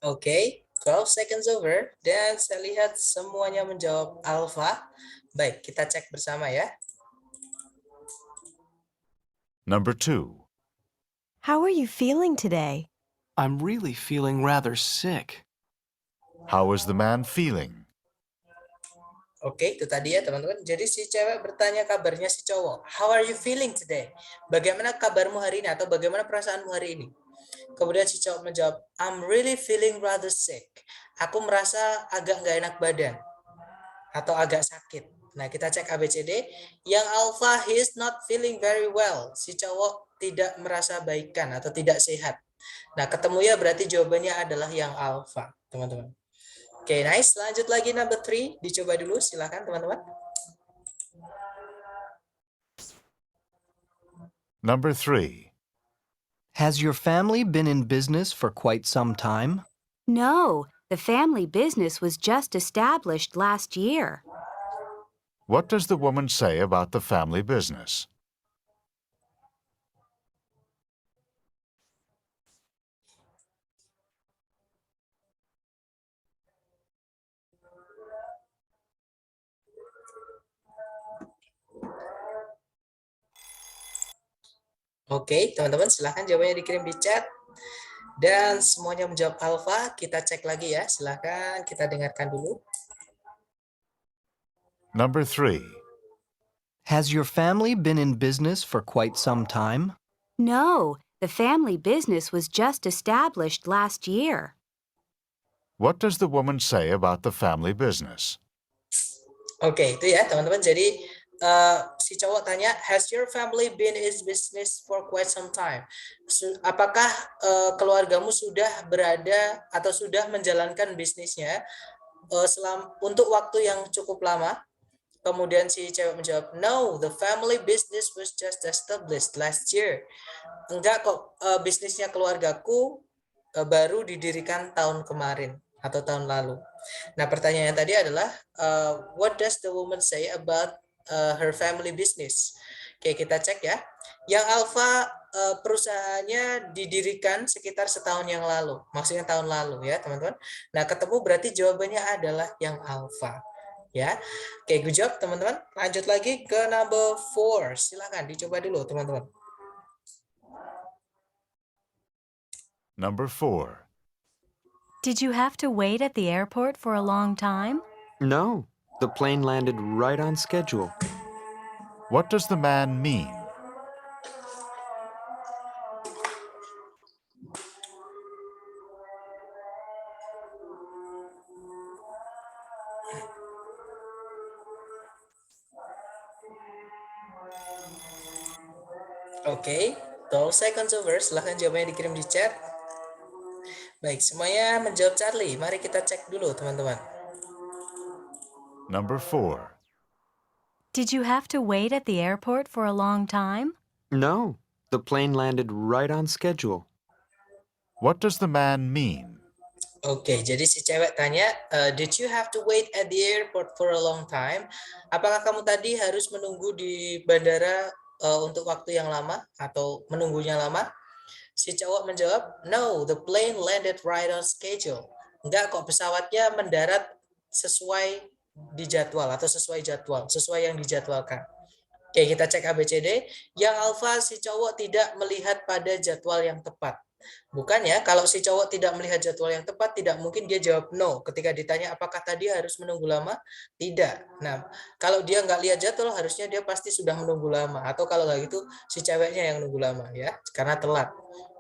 Oke, 12 seconds over. Dan saya lihat semuanya menjawab alpha. Baik, kita cek bersama ya. Number 2. How are you feeling today? I'm really feeling rather sick. How is the man feeling? Oke, itu tadi ya teman-teman. Jadi si cewek bertanya kabarnya si cowok. How are you feeling today? Bagaimana kabarmu hari ini atau bagaimana perasaanmu hari ini? Kemudian si cowok menjawab, I'm really feeling rather sick. Aku merasa agak nggak enak badan atau agak sakit. Nah, kita cek ABCD. Yang alpha, he is not feeling very well. Si cowok tidak merasa baikan atau tidak sehat. Nah, ketemu ya, berarti jawabannya adalah yang alpha, teman-teman. Oke, nice. Lanjut lagi number 3. Dicoba dulu, silakan teman-teman. Number 3. Has your family been in business for quite some time? No, the family business was just established last year. What does the woman say about the family business? Oke, teman-teman silahkan jawabannya dikirim di chat. Dan semuanya menjawab alpha. Kita cek lagi ya, silahkan kita dengarkan dulu. Number 3. Has your family been in business for quite some time? No, the family business was just established last year. What does the woman say about the family business? Oke, itu ya teman-teman. Jadi si cowok tanya, has your family been in business for quite some time? Apakah keluargamu sudah berada atau sudah menjalankan bisnisnya untuk waktu yang cukup lama? Kemudian si cewek menjawab, no, the family business was just established last year. Enggak kok, bisnisnya keluargaku baru didirikan tahun kemarin atau tahun lalu. Nah, pertanyaannya tadi adalah, what does the woman say about her family business? Oke, kita cek ya. Yang alpha, perusahaannya didirikan sekitar setahun yang lalu. Maksudnya tahun lalu ya, teman-teman. Nah, ketemu berarti jawabannya adalah yang alpha. Ya. Oke, good job teman-teman. Lanjut lagi ke number 4. Silakan dicoba dulu teman-teman. Number 4. Did you have to wait at the airport for a long time? No, the plane landed right on schedule. What does the man mean? Oke, 12 seconds over. Silahkan jawabannya dikirim di chat. Baik, semuanya menjawab Charlie. Mari kita cek dulu, teman-teman. Number 4. Did you have to wait at the airport for a long time? No, the plane landed right on schedule. What does the man mean? Oke, jadi si cewek tanya, did you have to wait at the airport for a long time? Apakah kamu tadi harus menunggu di bandara untuk waktu yang lama atau menunggunya lama? Si cowok menjawab, no, the plane landed right on schedule. Enggak kok, pesawatnya mendarat sesuai di jadwal atau sesuai jadwal, sesuai yang dijadwalkan. Oke, kita cek ABCD. Yang alfa, si cowok tidak melihat pada jadwal yang tepat. Bukan ya, kalau si cowok tidak melihat jadwal yang tepat, tidak mungkin dia jawab no. Ketika ditanya apakah tadi harus menunggu lama, tidak. Nah, kalau dia nggak lihat jadwal, harusnya dia pasti sudah menunggu lama. Atau kalau nggak gitu, si ceweknya yang nunggu lama ya, karena telat.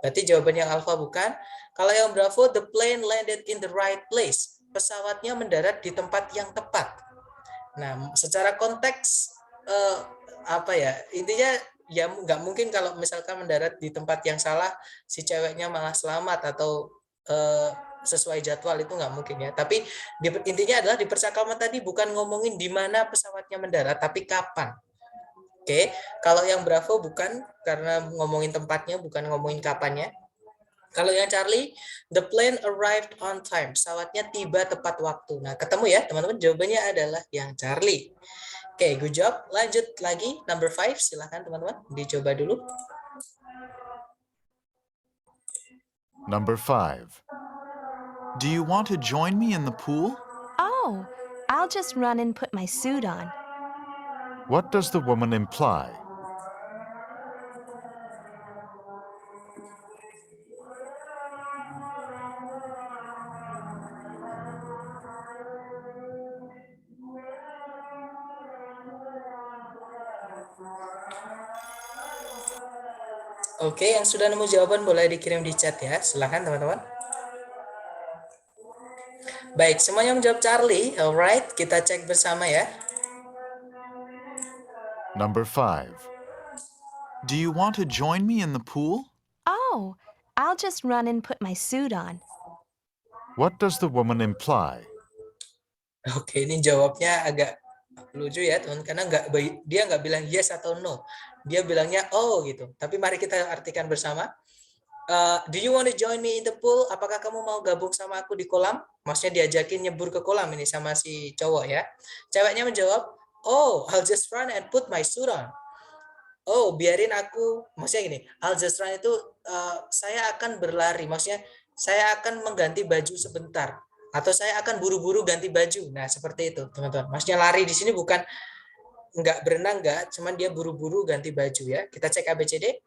Berarti jawabannya alfa bukan. Kalau yang bravo, the plane landed in the right place. Pesawatnya mendarat di tempat yang tepat. Nah, secara konteks apa ya, intinya ya nggak mungkin kalau misalkan mendarat di tempat yang salah si ceweknya malah selamat atau sesuai jadwal, itu nggak mungkin ya. Tapi intinya adalah di percakapan tadi bukan ngomongin di mana pesawatnya mendarat tapi kapan. Oke, kalau yang bravo bukan, karena ngomongin tempatnya bukan ngomongin kapannya. Kalau yang Charlie, the plane arrived on time. Pesawatnya tiba tepat waktu. Nah, ketemu ya teman-teman, jawabannya adalah yang Charlie. Oke, good job. Lanjut lagi, number 5. Silahkan teman-teman, dicoba dulu. Number 5. Do you want to join me in the pool? Oh, I'll just run and put my suit on. What does the woman imply? Oke, yang sudah nemu jawaban boleh dikirim di chat ya. Silahkan teman-teman. Baik, semuanya menjawab Charlie. Alright, kita cek bersama ya. Number 5. Do you want to join me in the pool? Oh, I'll just run and put my suit on. What does the woman imply? Oke, ini jawabnya agak lucu ya teman, karena dia nggak bilang yes atau no, dia bilangnya oh gitu. Tapi mari kita artikan bersama. Do you want to join me in the pool? Apakah kamu mau gabung sama aku di kolam? Maksudnya diajakin nyebur ke kolam ini sama si cowok ya. Ceweknya menjawab, oh, I'll just run and put my suit on. Oh, biarin aku, maksudnya gini, I'll just run itu saya akan berlari, maksudnya saya akan mengganti baju sebentar. Atau saya akan buru-buru ganti baju. Nah, seperti itu, teman-teman. Maksudnya lari di sini bukan nggak berenang, nggak, cuman dia buru-buru ganti baju ya. Kita cek ABCD.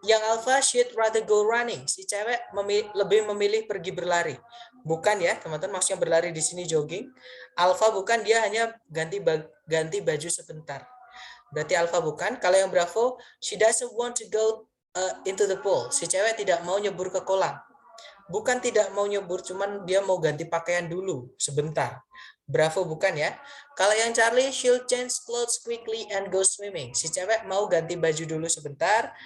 Yang alpha should rather go running. Si cewek lebih memilih pergi berlari. Bukan ya, teman-teman, maksudnya berlari di sini jogging. Alpha bukan, dia hanya ganti baju sebentar. Berarti alpha bukan. Kalau yang bravo, she doesn't want to go into the pool. Si cewek tidak mau nyebur ke kolam. Bukan tidak mau nyebur, cuman dia mau ganti pakaian dulu sebentar. Bravo bukan ya. Kalau yang Charlie, she'll change clothes quickly and go swimming. Si cewek mau ganti baju dulu sebentar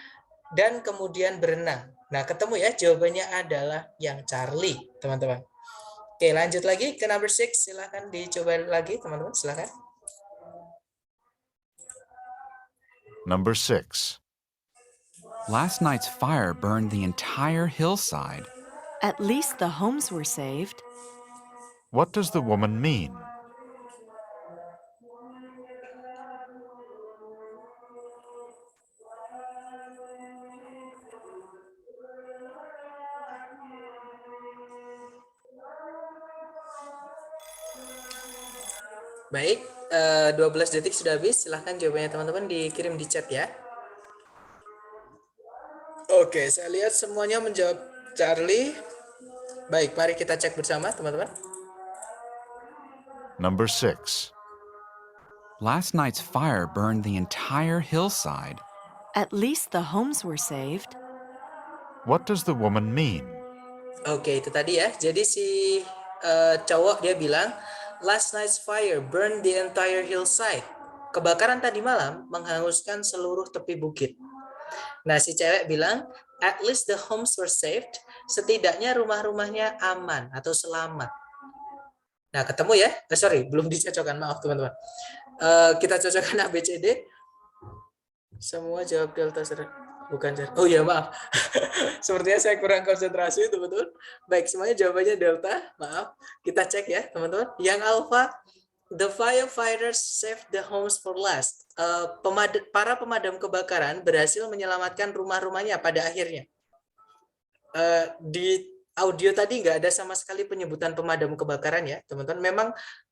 dan kemudian berenang. Nah, ketemu ya, jawabannya adalah yang Charlie, teman-teman. Oke, lanjut lagi ke number 6. Silahkan dicoba lagi, teman-teman. Silahkan. Number 6. Last night's fire burned the entire hillside. At least the homes were saved. What does the woman mean? Baik, 12 detik sudah habis. Silahkan jawabannya teman-teman dikirim di chat ya. Oke, saya lihat semuanya menjawab Charlie. Baik, mari kita cek bersama teman-teman. Number 6. Last night's fire burned the entire hillside. At least the homes were saved. What does the woman mean? Oke, itu tadi ya. Jadi si cowok dia bilang, last night's fire burned the entire hillside. Kebakaran tadi malam menghanguskan seluruh tepi bukit. Nah, si cewek bilang, at least the homes were saved. Setidaknya rumah-rumahnya aman atau selamat. Nah, ketemu ya? Sorry, belum dicocokkan. Maaf, teman-teman. Kita cocokkan ABCD. Semua jawab delta. Bukan. Oh ya, maaf. Sepertinya saya kurang konsentrasi, teman-teman. Baik, semuanya jawabannya delta. Maaf. Kita cek ya, teman-teman. Yang alpha, the firefighters saved the homes for last. Para pemadam kebakaran berhasil menyelamatkan rumah-rumahnya pada akhirnya. Di audio tadi nggak ada sama sekali penyebutan pemadam kebakaran ya, teman-teman. Memang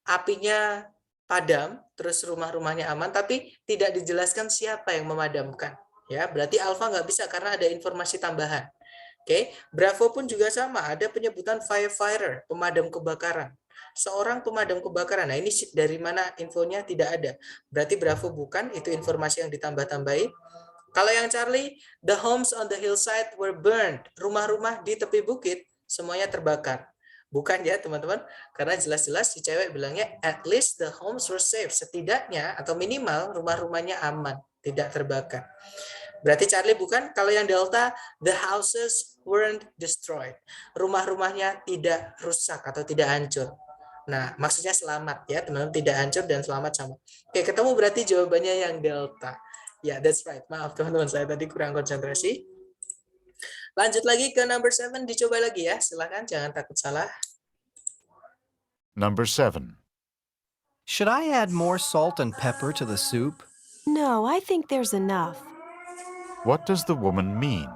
apinya padam, terus rumah-rumahnya aman, tapi tidak dijelaskan siapa yang memadamkan. Ya, berarti alpha nggak bisa karena ada informasi tambahan. Oke, Bravo pun juga sama, ada penyebutan firefighter, pemadam kebakaran. Seorang pemadam kebakaran. Nah, ini dari mana infonya tidak ada. Berarti Bravo bukan, itu informasi yang ditambah-tambahi. Kalau yang Charlie, the homes on the hillside were burned. Rumah-rumah di tepi bukit semuanya terbakar. Bukan ya, teman-teman. Karena jelas-jelas si cewek bilangnya at least the homes were saved. Setidaknya atau minimal rumah-rumahnya aman, tidak terbakar. Berarti Charlie bukan. Kalau yang Delta, the houses weren't destroyed. Rumah-rumahnya tidak rusak atau tidak hancur. Nah, maksudnya selamat ya, teman-teman. Tidak hancur dan selamat sama. Oke, ketemu berarti jawabannya yang Delta. Ya, that's right. Maaf teman-teman, saya tadi kurang konsentrasi. Lanjut lagi ke number 7, dicoba lagi ya. Silakan, jangan takut salah. Number 7. Should I add more salt and pepper to the soup? No, I think there's enough. What does the woman mean?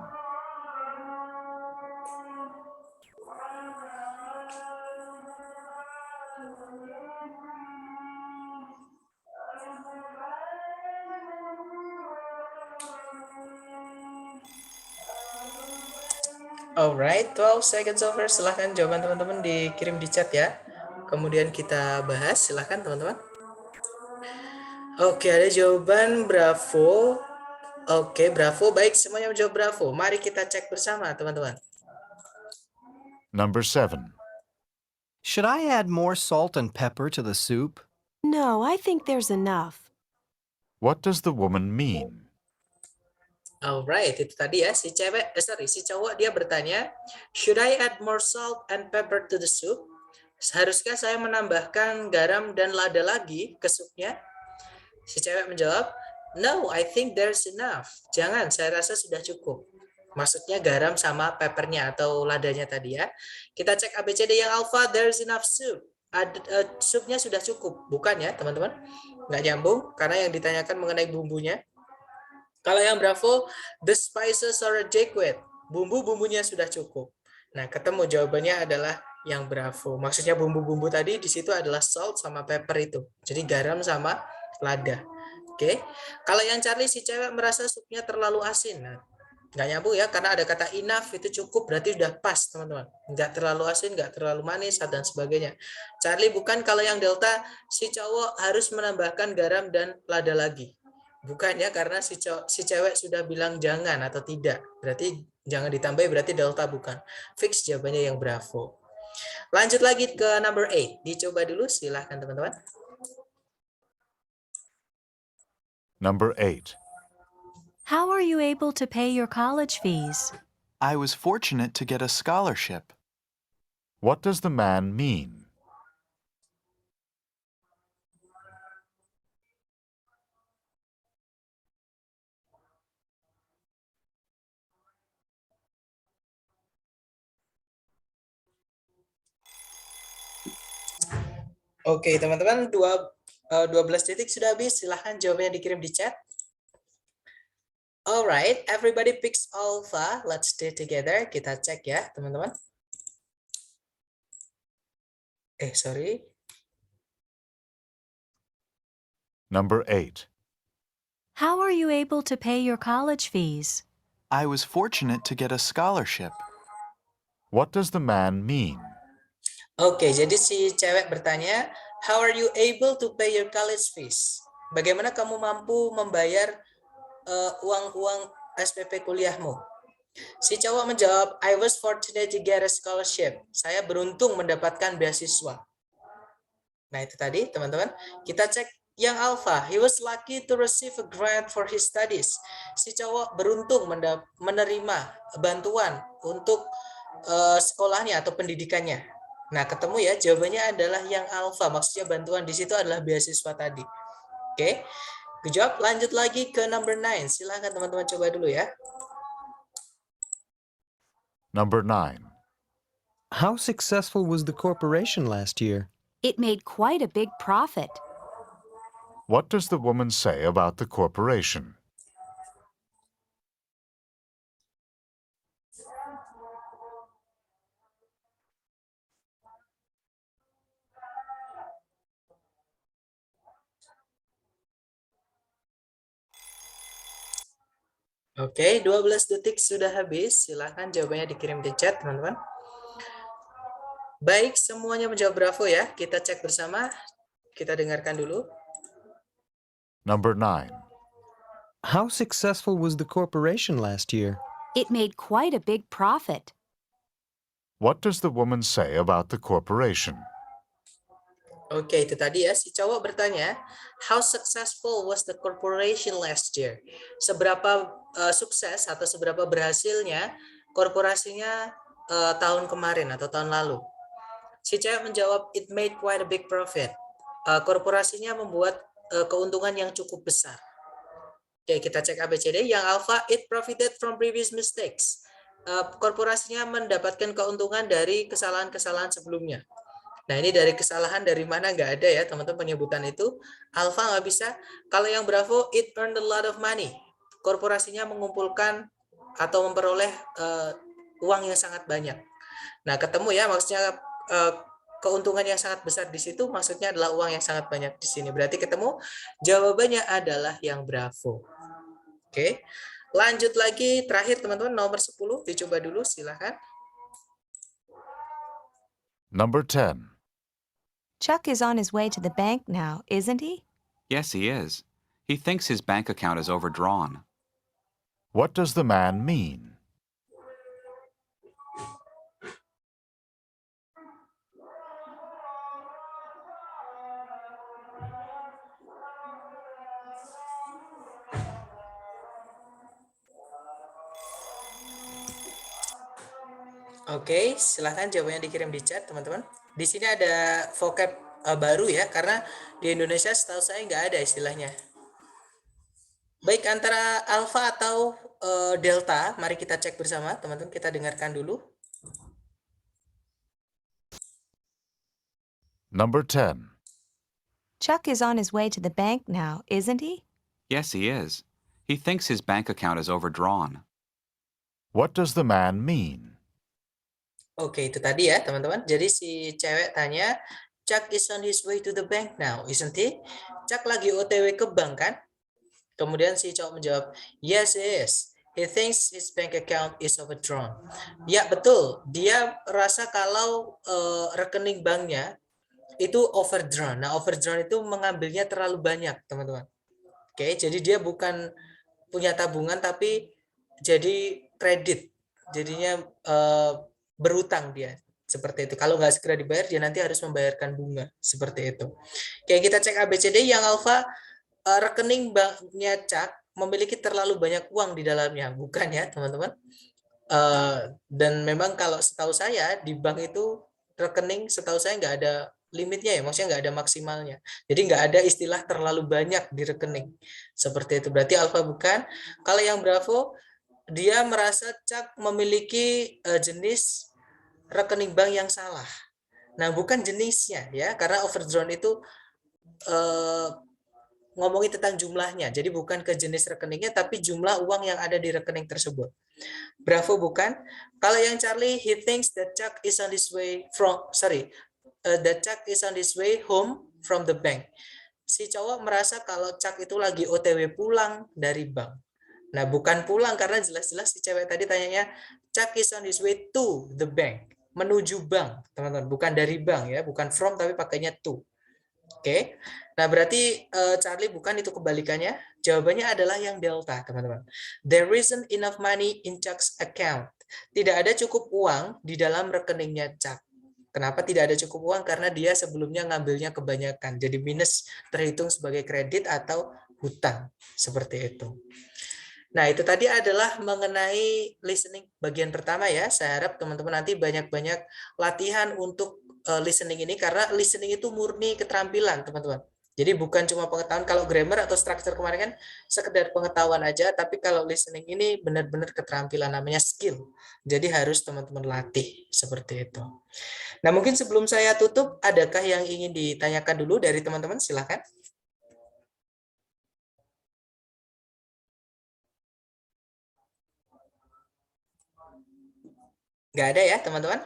Alright, 12 seconds over. Silahkan jawaban teman-teman dikirim di chat ya. Kemudian kita bahas. Silahkan teman-teman. Oke, ada jawaban Bravo. Oke, Bravo. Baik, semuanya menjawab Bravo. Mari kita cek bersama teman-teman. Number 7. Should I add more salt and pepper to the soup? No, I think there's enough. What does the woman mean? Alright, itu tadi ya si cowok dia bertanya, should I add more salt and pepper to the soup? Seharuskah saya menambahkan garam dan lada lagi ke supnya? Si cewek menjawab, no, I think there's enough. Jangan, saya rasa sudah cukup. Maksudnya garam sama peppernya atau ladanya tadi ya. Kita cek ABCD yang alpha, there's enough soup. Supnya sudah cukup, bukan ya teman-teman? Nggak nyambung karena yang ditanyakan mengenai bumbunya. Kalau yang Bravo, the spices are adequate. Bumbu-bumbunya sudah cukup. Nah, ketemu jawabannya adalah yang Bravo. Maksudnya bumbu-bumbu tadi di situ adalah salt sama pepper itu. Jadi garam sama lada. Oke. Kalau yang Charlie, si cewek merasa supnya terlalu asin. Nah, nggak nyambung ya, karena ada kata enough, itu cukup, berarti sudah pas, teman-teman. Nggak terlalu asin, nggak terlalu manis, dan sebagainya. Charlie bukan. Kalau yang Delta, si cowok harus menambahkan garam dan lada lagi. Bukan ya, karena si cewek sudah bilang jangan atau tidak. Berarti jangan ditambahi, berarti Delta bukan. Fix jawabannya yang Bravo. Lanjut lagi ke number 8. Dicoba dulu, silahkan teman-teman. Number 8. How are you able to pay your college fees? I was fortunate to get a scholarship. What does the man mean? Oke, teman-teman, 12 detik sudah habis. Silahkan jawabannya dikirim di chat. Alright, everybody picks alpha. Let's stay together. Kita cek ya, teman-teman. Sorry. Number 8. How are you able to pay your college fees? I was fortunate to get a scholarship. What does the man mean? Oke, jadi si cewek bertanya, how are you able to pay your college fees? Bagaimana kamu mampu membayar uang-uang SPP kuliahmu? Si cowok menjawab, I was fortunate to get a scholarship. Saya beruntung mendapatkan beasiswa. Nah, itu tadi, teman-teman. Kita cek yang alpha. He was lucky to receive a grant for his studies. Si cowok beruntung menerima bantuan untuk sekolahnya atau pendidikannya. Nah, ketemu ya, jawabannya adalah yang alpha. Maksudnya bantuan di situ adalah beasiswa tadi. Oke, good job. Lanjut lagi ke number 9. Silahkan teman-teman coba dulu ya. Number 9. How successful was the corporation last year? It made quite a big profit. What does the woman say about the corporation? Oke, 12 detik sudah habis. Silahkan jawabannya dikirim di chat, teman-teman. Baik, semuanya menjawab bravo ya. Kita cek bersama. Kita dengarkan dulu. Number 9. How successful was the corporation last year? It made quite a big profit. What does the woman say about the corporation? Oke, itu tadi ya. Si cowok bertanya, how successful was the corporation last year? Seberapa sukses atau seberapa berhasilnya korporasinya tahun kemarin atau tahun lalu? Si cewek menjawab, it made quite a big profit. Korporasinya membuat keuntungan yang cukup besar. Oke, kita cek ABCD. Yang alpha, it profited from previous mistakes. Korporasinya mendapatkan keuntungan dari kesalahan-kesalahan sebelumnya. Nah, ini dari kesalahan dari mana nggak ada ya, teman-teman, penyebutan itu. Alpha nggak bisa. Kalau yang bravo, it earned a lot of money. Korporasinya mengumpulkan atau memperoleh uang yang sangat banyak. Nah, ketemu ya, maksudnya keuntungan yang sangat besar di situ, maksudnya adalah uang yang sangat banyak di sini. Berarti ketemu, jawabannya adalah yang bravo. Oke, lanjut lagi. Terakhir, teman-teman, nomor 10. Dicoba dulu, silahkan. Number 10. Chuck is on his way to the bank now, isn't he? Yes, he is. He thinks his bank account is overdrawn. What does the man mean? Oke, silahkan jawabannya dikirim di chat, teman-teman. Di sini ada vocab baru ya, karena di Indonesia setahu saya nggak ada istilahnya. Baik, antara alpha atau delta, mari kita cek bersama, teman-teman. Kita dengarkan dulu. Number 10. Chuck is on his way to the bank now, isn't he? Yes, he is. He thinks his bank account is overdrawn. What does the man mean? Oke, itu tadi ya, teman-teman. Jadi si cewek tanya, Chuck is on his way to the bank now, isn't he? Chuck lagi OTW ke bank kan? Kemudian si cowok menjawab, yes, he is. He thinks his bank account is overdrawn. Ya, betul. Dia rasa kalau rekening banknya itu overdrawn. Nah, overdrawn itu mengambilnya terlalu banyak, teman-teman. Oke, jadi dia bukan punya tabungan, tapi jadi kredit. Jadinya berutang dia. Seperti itu. Kalau nggak segera dibayar, dia nanti harus membayarkan bunga. Seperti itu. Oke, kita cek ABCD. Yang alpha, rekening banknya Chuck memiliki terlalu banyak uang di dalamnya. Bukan ya, teman-teman. Dan memang kalau setahu saya, di bank itu rekening setahu saya nggak ada limitnya ya, maksudnya nggak ada maksimalnya. Jadi nggak ada istilah terlalu banyak di rekening. Seperti itu. Berarti alpha bukan. Kalau yang bravo, dia merasa Chuck memiliki jenis rekening bank yang salah. Nah, bukan jenisnya ya, karena overdrawn itu ngomongin tentang jumlahnya. Jadi bukan ke jenis rekeningnya, tapi jumlah uang yang ada di rekening tersebut. Bravo bukan. Kalau yang Charlie, he thinks that Chuck is on his way that Chuck is on his way home from the bank. si cowok merasa kalau Chuck itu lagi OTW pulang dari bank. Nah, bukan pulang karena jelas-jelas si cewek tadi tanyanya Chuck is on his way to the bank, menuju bank, teman-teman, bukan dari bank ya, bukan from tapi pakainya to. Oke. Nah, berarti Charlie bukan, itu kebalikannya. Jawabannya adalah yang delta, teman-teman. There isn't enough money in Chuck's account. Tidak ada cukup uang di dalam rekeningnya Chuck. Kenapa tidak ada cukup uang? Karena dia sebelumnya ngambilnya kebanyakan. Jadi minus terhitung sebagai kredit atau hutang. Seperti itu. Nah, itu tadi adalah mengenai listening bagian pertama ya. Saya harap teman-teman nanti banyak-banyak latihan untuk listening ini, karena listening itu murni keterampilan, teman-teman. Jadi bukan cuma pengetahuan. Kalau grammar atau structure kemarin kan sekedar pengetahuan aja, tapi kalau listening ini benar-benar keterampilan, namanya skill. Jadi harus teman-teman latih seperti itu. Nah, mungkin sebelum saya tutup, adakah yang ingin ditanyakan dulu dari teman-teman? Silakan. Nggak ada ya, teman-teman?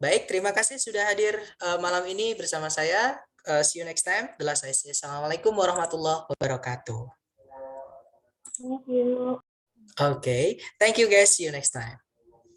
Baik, terima kasih sudah hadir malam ini bersama saya. See you next time. Assalamualaikum warahmatullahi wabarakatuh. Thank you. Okay, thank you guys. See you next time.